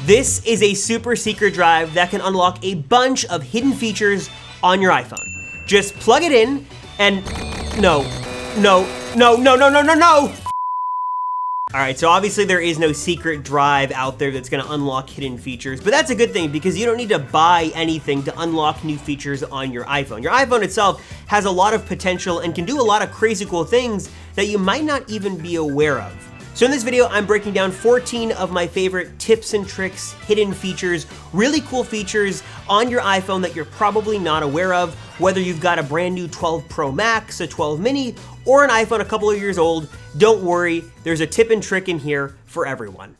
This is a super secret drive that can unlock a bunch of hidden features on your iPhone. Just plug it in and no. All right, so obviously there is no secret drive out there that's gonna unlock hidden features, but that's a good thing because you don't need to buy anything to unlock new features on your iPhone. Your iPhone itself has a lot of potential and can do a lot of crazy cool things that you might not even be aware of. So in this video, I'm breaking down 14 of my favorite tips and tricks, hidden features, really cool features on your iPhone that you're probably not aware of, whether you've got a brand new 12 Pro Max, a 12 mini, or an iPhone a couple of years old. Don't worry, there's a tip and trick in here for everyone.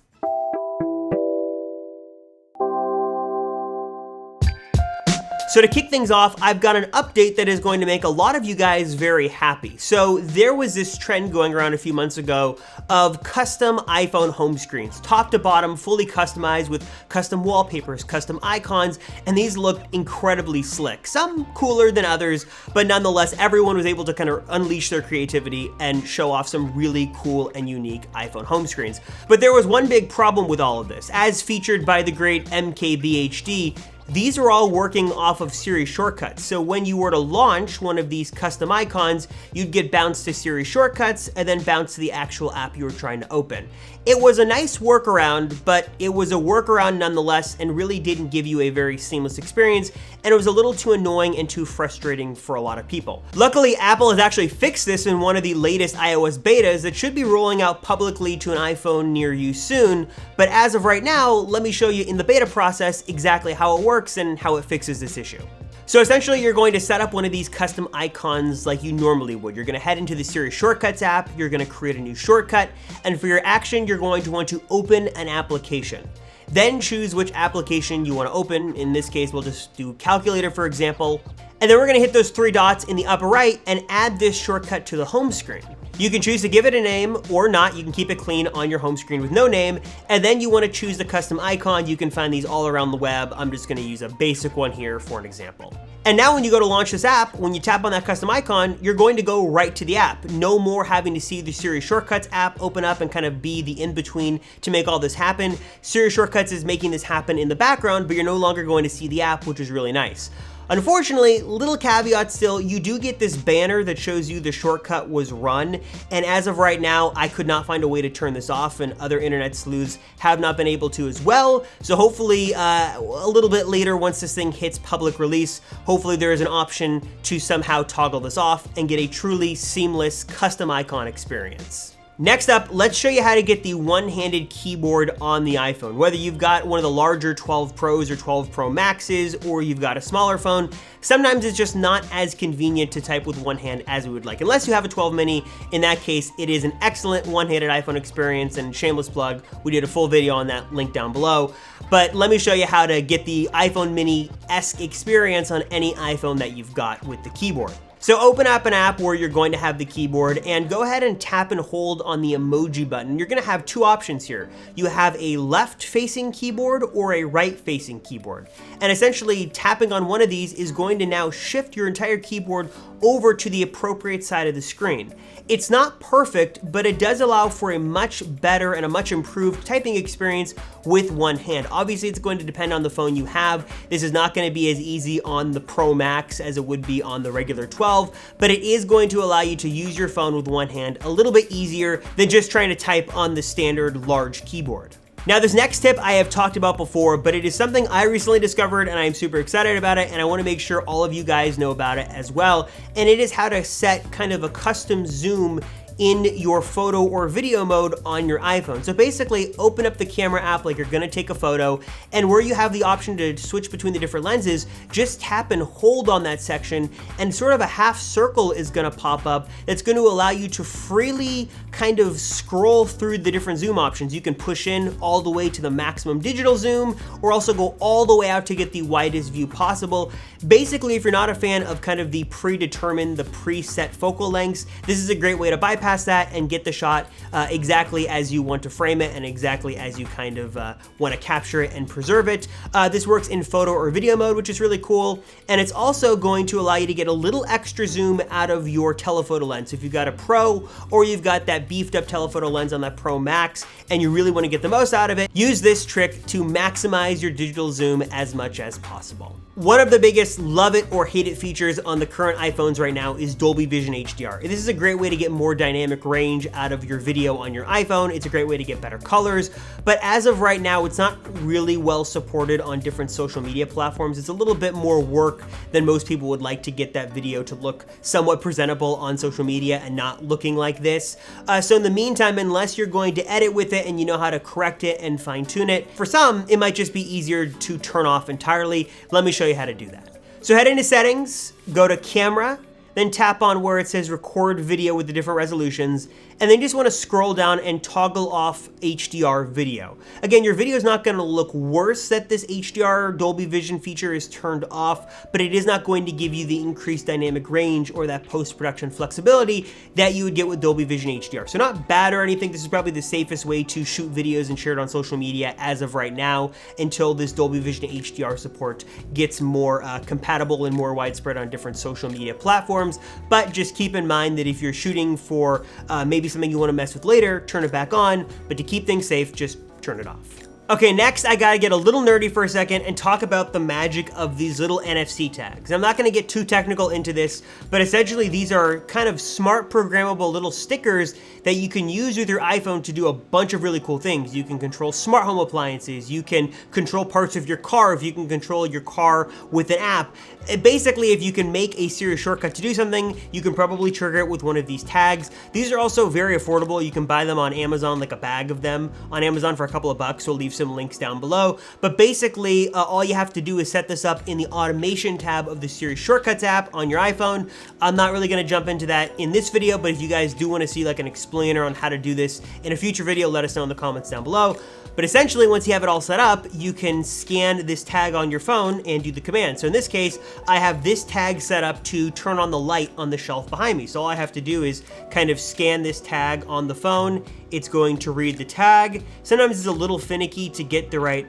So to kick things off, I've got an update that is going to make a lot of you guys very happy. So there was this trend going around a few months ago of custom iPhone home screens, top to bottom, fully customized with custom wallpapers, custom icons, and these look incredibly slick. Some cooler than others, but nonetheless, everyone was able to kind of unleash their creativity and show off some really cool and unique iPhone home screens. But there was one big problem with all of this. As featured by the great MKBHD, these are all working off of Siri shortcuts. So when you were to launch one of these custom icons, you'd get bounced to Siri shortcuts and then bounced to the actual app you were trying to open. It was a nice workaround, but it was a workaround nonetheless and really didn't give you a very seamless experience, and it was a little too annoying and too frustrating for a lot of people. Luckily, Apple has actually fixed this in one of the latest iOS betas that should be rolling out publicly to an iPhone near you soon, but as of right now, let me show you in the beta process exactly how it works and how it fixes this issue. So essentially, you're going to set up one of these custom icons like you normally would. You're gonna head into the Siri Shortcuts app, you're gonna create a new shortcut, and for your action, you're going to want to open an application. Then choose which application you wanna open. In this case, we'll just do Calculator, for example. And then we're gonna hit those three dots in the upper right and add this shortcut to the home screen. You can choose to give it a name or not. You can keep it clean on your home screen with no name. And then you want to choose the custom icon. You can find these all around the web. I'm just going to use a basic one here for an example. And now when you go to launch this app, when you tap on that custom icon, you're going to go right to the app. No more having to see the Siri Shortcuts app open up and kind of be the in-between to make all this happen. Siri Shortcuts is making this happen in the background, but you're no longer going to see the app, which is really nice. Unfortunately, little caveat still, you do get this banner that shows you the shortcut was run, and as of right now, I could not find a way to turn this off, and other internet sleuths have not been able to as well. So hopefully, a little bit later, once this thing hits public release, hopefully there is an option to somehow toggle this off and get a truly seamless custom icon experience. Next up, let's show you how to get the one-handed keyboard on the iPhone. Whether you've got one of the larger 12 Pros or 12 Pro Maxes, or you've got a smaller phone, sometimes it's just not as convenient to type with one hand as we would like. Unless you have a 12 mini, in that case, it is an excellent one-handed iPhone experience, and shameless plug, we did a full video on that, link down below. But let me show you how to get the iPhone mini-esque experience on any iPhone that you've got with the keyboard. So open up an app where you're going to have the keyboard and go ahead and tap and hold on the emoji button. You're gonna have two options here. You have a left-facing keyboard or a right-facing keyboard. And essentially tapping on one of these is going to now shift your entire keyboard over to the appropriate side of the screen. It's not perfect, but it does allow for a much better and a much improved typing experience with one hand. Obviously, it's going to depend on the phone you have. This is not going to be as easy on the Pro Max as it would be on the regular 12, but it is going to allow you to use your phone with one hand a little bit easier than just trying to type on the standard large keyboard. Now, this next tip I have talked about before, but it is something I recently discovered and I am super excited about it, and I want to make sure all of you guys know about it as well. And it is how to set kind of a custom zoom in your photo or video mode on your iPhone. So basically, open up the camera app like you're gonna take a photo, and where you have the option to switch between the different lenses, just tap and hold on that section, and sort of a half circle is gonna pop up that's gonna allow you to freely kind of scroll through the different zoom options. You can push in all the way to the maximum digital zoom, or also go all the way out to get the widest view possible. Basically, if you're not a fan of kind of the predetermined, the preset focal lengths, this is a great way to bypass bypass that and get the shot exactly as you want to frame it and exactly as you kind of want to capture it and preserve it. This works in photo or video mode, which is really cool. And it's also going to allow you to get a little extra zoom out of your telephoto lens. So if you've got a Pro or you've got that beefed up telephoto lens on that Pro Max and you really want to get the most out of it, use this trick to maximize your digital zoom as much as possible. One of the biggest love it or hate it features on the current iPhones right now is Dolby Vision HDR. This is a great way to get more dynamic range out of your video on your iPhone. It's a great way to get better colors, but as of right now, it's not really well supported on different social media platforms. It's a little bit more work than most people would like to get that video to look somewhat presentable on social media and not looking like this. So in the meantime, unless you're going to edit with it and you know how to correct it and fine tune it, for some, it might just be easier to turn off entirely. Let me show you how to do that. So head into settings, go to camera, then tap on where it says record video with the different resolutions, and then you just want to scroll down and toggle off HDR video. Again, your video is not going to look worse that this HDR Dolby Vision feature is turned off, but it is not going to give you the increased dynamic range or that post-production flexibility that you would get with Dolby Vision HDR. So not bad or anything. This is probably the safest way to shoot videos and share it on social media as of right now until this Dolby Vision HDR support gets more compatible and more widespread on different social media platforms. But just keep in mind that if you're shooting for maybe something you want to mess with later, turn it back on, but to keep things safe, just turn it off. Okay, next I gotta get a little nerdy for a second and talk about the magic of these little NFC tags. I'm not gonna get too technical into this, but essentially these are kind of smart programmable little stickers that you can use with your iPhone to do a bunch of really cool things. You can control smart home appliances, you can control parts of your car, if you can control your car with an app. Basically, if you can make a Siri shortcut to do something, you can probably trigger it with one of these tags. These are also very affordable. You can buy them on Amazon, like a bag of them on Amazon for a couple of bucks. We'll leave some links down below. But basically, all you have to do is set this up in the automation tab of the Siri Shortcuts app on your iPhone. I'm not really gonna jump into that in this video, but if you guys do wanna see like an explainer on how to do this in a future video, let us know in the comments down below. But essentially, once you have it all set up, you can scan this tag on your phone and do the command. So in this case, I have this tag set up to turn on the light on the shelf behind me. So all I have to do is kind of scan this tag on the phone. It's going to read the tag. Sometimes it's a little finicky to get the right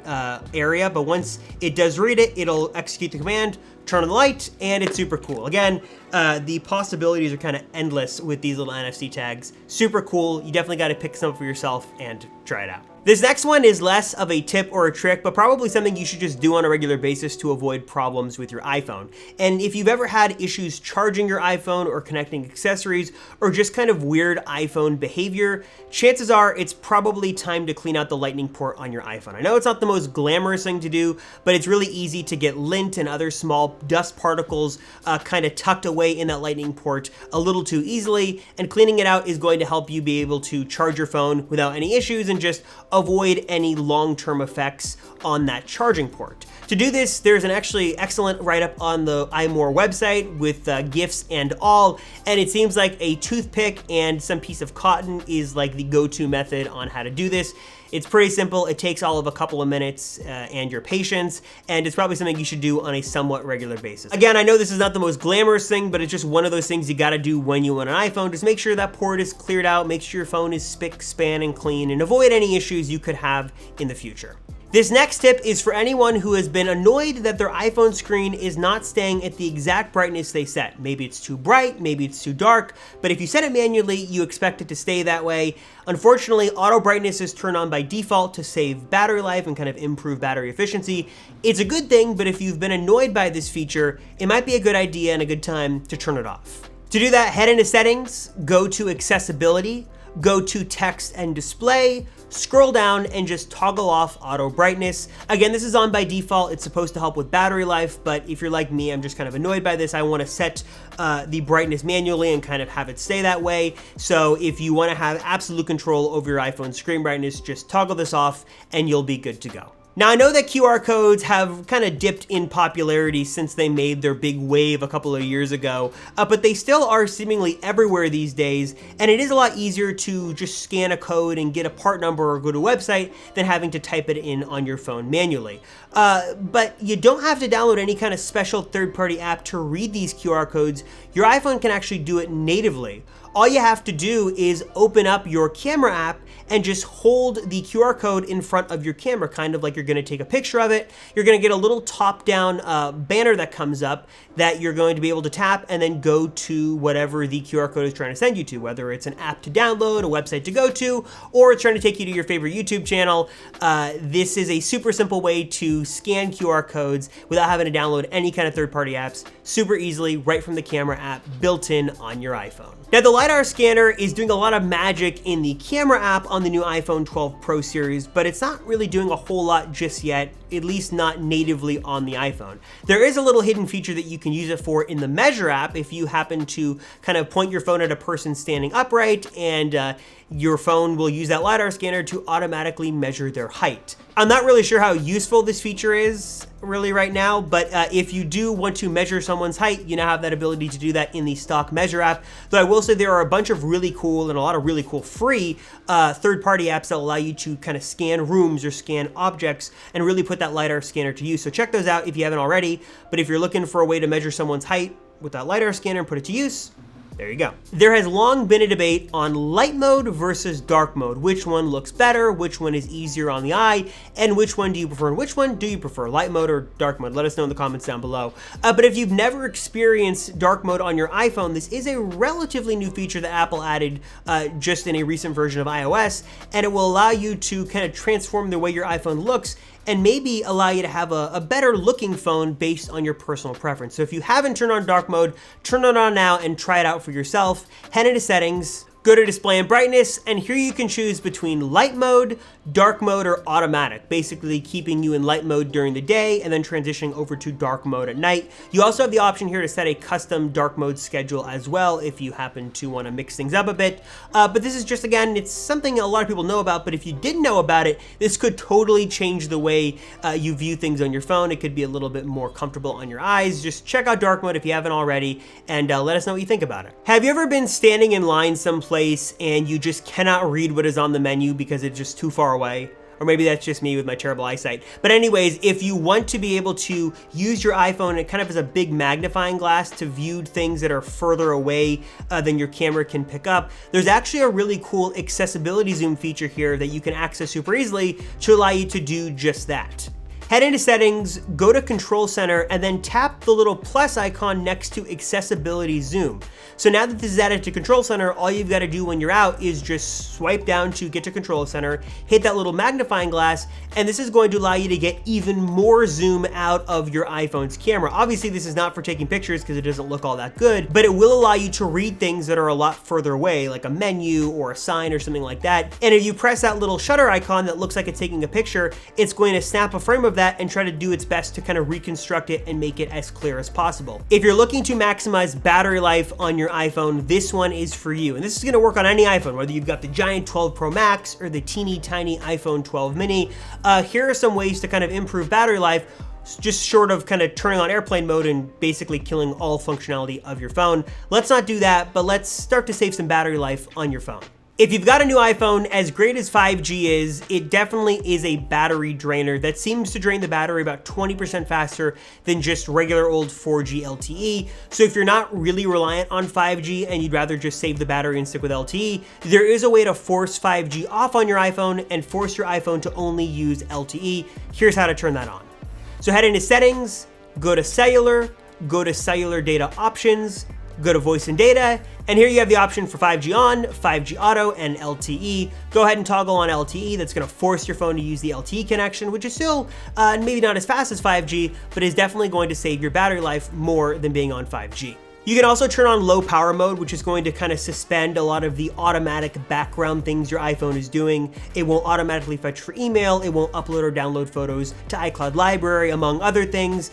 area, but once it does read it, it'll execute the command, turn on the light, and it's super cool. Again, the possibilities are kind of endless with these little NFC tags. Super cool. You definitely got to pick some up for yourself and try it out. This next one is less of a tip or a trick, but probably something you should just do on a regular basis to avoid problems with your iPhone. And if you've ever had issues charging your iPhone or connecting accessories or just kind of weird iPhone behavior, chances are it's probably time to clean out the lightning port on your iPhone. I know it's not the most glamorous thing to do, but it's really easy to get lint and other small dust particles kind of tucked away in that lightning port a little too easily, and cleaning it out is going to help you be able to charge your phone without any issues and just avoid any long-term effects on that charging port. To do this, there's an actually excellent write-up on the iMore website with GIFs and all, and it seems like a toothpick and some piece of cotton is like the go-to method on how to do this. It's pretty simple. It takes all of a couple of minutes and your patience, and it's probably something you should do on a somewhat regular basis. Again, I know this is not the most glamorous thing, but it's just one of those things you gotta do when you want an iPhone. Just make sure that port is cleared out, make sure your phone is spick, span, and clean, and avoid any issues you could have in the future. This next tip is for anyone who has been annoyed that their iPhone screen is not staying at the exact brightness they set. Maybe it's too bright, maybe it's too dark, but if you set it manually, you expect it to stay that way. Unfortunately, auto brightness is turned on by default to save battery life and kind of improve battery efficiency. It's a good thing, but if you've been annoyed by this feature, it might be a good idea and a good time to turn it off. To do that, head into settings, go to accessibility, go to text and display, scroll down and just toggle off auto brightness. Again, this is on by default. It's supposed to help with battery life, but if you're like me, I'm just kind of annoyed by this. I want to set the brightness manually and kind of have it stay that way. So if you want to have absolute control over your iPhone screen brightness, just toggle this off and you'll be good to go. Now, I know that QR codes have kind of dipped in popularity since they made their big wave a couple of years ago, but they still are seemingly everywhere these days, and it is a lot easier to just scan a code and get a part number or go to a website than having to type it in on your phone manually. But you don't have to download any kind of special third-party app to read these QR codes. Your iPhone can actually do it natively. all you have to do is open up your camera app and just hold the QR code in front of your camera, kind of like you're gonna take a picture of it. You're gonna get a little top-down banner that comes up that you're going to be able to tap and then go to whatever the QR code is trying to send you to, whether it's an app to download, a website to go to, or it's trying to take you to your favorite YouTube channel. This is a super simple way to scan QR codes without having to download any kind of third-party apps, super easily, right from the camera app, built in on your iPhone. Now, the LiDAR scanner is doing a lot of magic in the camera app on the new iPhone 12 Pro series, but it's not really doing a whole lot just yet, at least not natively on the iPhone. There is a little hidden feature that you can use it for in the Measure app if you happen to kind of point your phone at a person standing upright, and your phone will use that LiDAR scanner to automatically measure their height. I'm not really sure how useful this feature is really right now, but if you do want to measure someone's height, you now have that ability to do that in the stock Measure app. Though I will say there are a bunch of really cool and a lot of really cool free third-party apps that allow you to kind of scan rooms or scan objects and really put that LiDAR scanner to use. So check those out if you haven't already. But if you're looking for a way to measure someone's height with that LiDAR scanner and put it to use, there you go. There has long been a debate on light mode versus dark mode. Which one looks better? Which one is easier on the eye? And which one do you prefer? And which one do you prefer, light mode or dark mode? Let us know in the comments down below. But if you've never experienced dark mode on your iPhone, this is a relatively new feature that Apple added just in a recent version of iOS, and it will allow you to kind of transform the way your iPhone looks and maybe allow you to have a better looking phone based on your personal preference. So if you haven't turned on dark mode, turn it on now and try it out for yourself. Head into settings, go to display and brightness, and here you can choose between light mode, dark mode, or automatic, basically keeping you in light mode during the day and then transitioning over to dark mode at night. You also have the option here to set a custom dark mode schedule as well if you happen to want to mix things up a bit. But this is just, again, it's something a lot of people know about, but if you didn't know about it, this could totally change the way you view things on your phone. It could be a little bit more comfortable on your eyes. Just check out dark mode if you haven't already, and let us know what you think about it. Have you ever been standing in line someplace and you just cannot read what is on the menu because it's just too far away? Or maybe that's just me with my terrible eyesight. But anyways, if you want to be able to use your iPhone kind of as a big magnifying glass to view things that are further away than your camera can pick up, there's actually a really cool accessibility zoom feature here that you can access super easily to allow you to do just that. Head into settings, go to control center, and then tap the little plus icon next to accessibility zoom. So now that this is added to control center, all you've got to do when you're out is just swipe down to get to control center, hit that little magnifying glass, and this is going to allow you to get even more zoom out of your iPhone's camera. Obviously, this is not for taking pictures because it doesn't look all that good, but it will allow you to read things that are a lot further away, like a menu or a sign or something like that. And if you press that little shutter icon that looks like it's taking a picture, it's going to snap a frame of that and try to do its best to kind of reconstruct it and make it as clear as possible. If you're looking to maximize battery life on your iPhone, this one is for you. And this is gonna work on any iPhone, whether you've got the giant 12 Pro Max or the teeny tiny iPhone 12 mini. Here are some ways to kind of improve battery life, just short of kind of turning on airplane mode and basically killing all functionality of your phone. Let's not do that, but let's start to save some battery life on your phone. If you've got a new iPhone, as great as 5G is, it definitely is a battery drainer that seems to drain the battery about 20% faster than just regular old 4G LTE. So if you're not really reliant on 5G and you'd rather just save the battery and stick with LTE, there is a way to force 5G off on your iPhone and force your iPhone to only use LTE. Here's how to turn that on. So head into settings, go to cellular data options, go to voice and data, and here you have the option for 5G on, 5G auto, and LTE. Go ahead and toggle on LTE. That's gonna force your phone to use the LTE connection, which is still maybe not as fast as 5G, but is definitely going to save your battery life more than being on 5G. You can also turn on low power mode, which is going to kind of suspend a lot of the automatic background things your iPhone is doing. It won't automatically fetch for email. It won't upload or download photos to iCloud Library, among other things.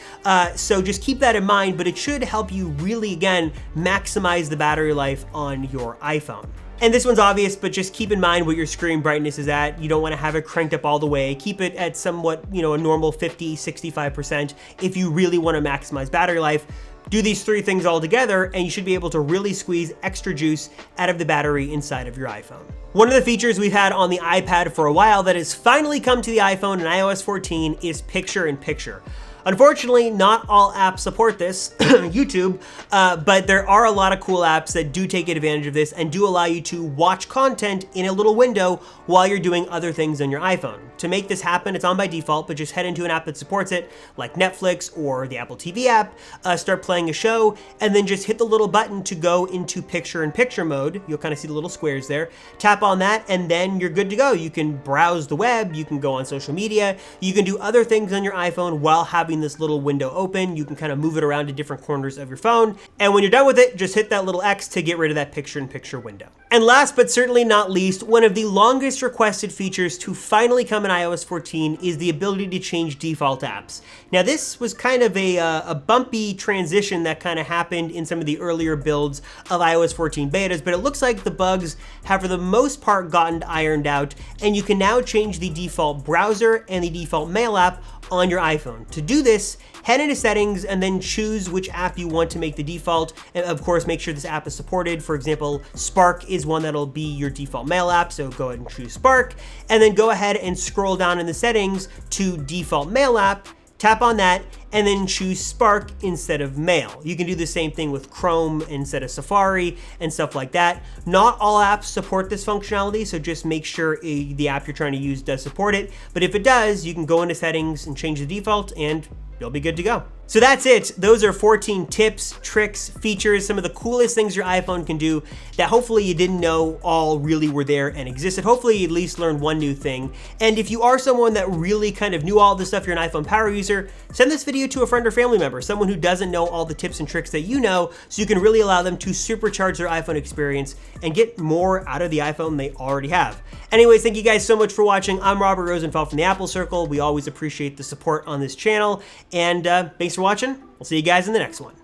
So just keep that in mind, but it should help you really, again, maximize the battery life on your iPhone. And this one's obvious, but just keep in mind what your screen brightness is at. You don't want to have it cranked up all the way. Keep it at somewhat, a normal 50, 65% if you really want to maximize battery life. Do these three things all together and you should be able to really squeeze extra juice out of the battery inside of your iPhone. One of the features we've had on the iPad for a while that has finally come to the iPhone in iOS 14 is picture-in-picture. Unfortunately, not all apps support this, YouTube, but there are a lot of cool apps that do take advantage of this and do allow you to watch content in a little window while you're doing other things on your iPhone. To make this happen, it's on by default, but just head into an app that supports it, like Netflix or the Apple TV app, start playing a show, and then just hit the little button to go into picture-in-picture mode. You'll kind of see the little squares there. Tap on that, and then you're good to go. You can browse the web, you can go on social media, you can do other things on your iPhone while having this little window open. You can kind of move it around to different corners of your phone, and when you're done with it, just hit that little X to get rid of that picture-in-picture window. And last but certainly not least, one of the longest requested features to finally come in iOS 14 is the ability to change default apps. Now this was kind of a bumpy transition that kind of happened in some of the earlier builds of iOS 14 betas, but it looks like the bugs have for the most part gotten ironed out, and you can now change the default browser and the default mail app on your iPhone. To do this, head into settings and then choose which app you want to make the default. And of course, make sure this app is supported. For example, Spark is one that'll be your default mail app, so go ahead and choose Spark. And then go ahead and scroll down in the settings to default mail app, tap on that, and then choose Spark instead of Mail. You can do the same thing with Chrome instead of Safari and stuff like that. Not all apps support this functionality, so just make sure the app you're trying to use does support it. But if it does, you can go into settings and change the default, and you'll be good to go. So that's it. Those are 14 tips, tricks, features, some of the coolest things your iPhone can do that hopefully you didn't know all really were there and existed. Hopefully you at least learned one new thing. And if you are someone that really kind of knew all this stuff, you're an iPhone power user, send this video to a friend or family member, someone who doesn't know all the tips and tricks that you know, so you can really allow them to supercharge their iPhone experience and get more out of the iPhone they already have. Anyways, thank you guys so much for watching. I'm Robert Rosenfeld from the Apple Circle. We always appreciate the support on this channel. And thanks for watching. We'll see you guys in the next one.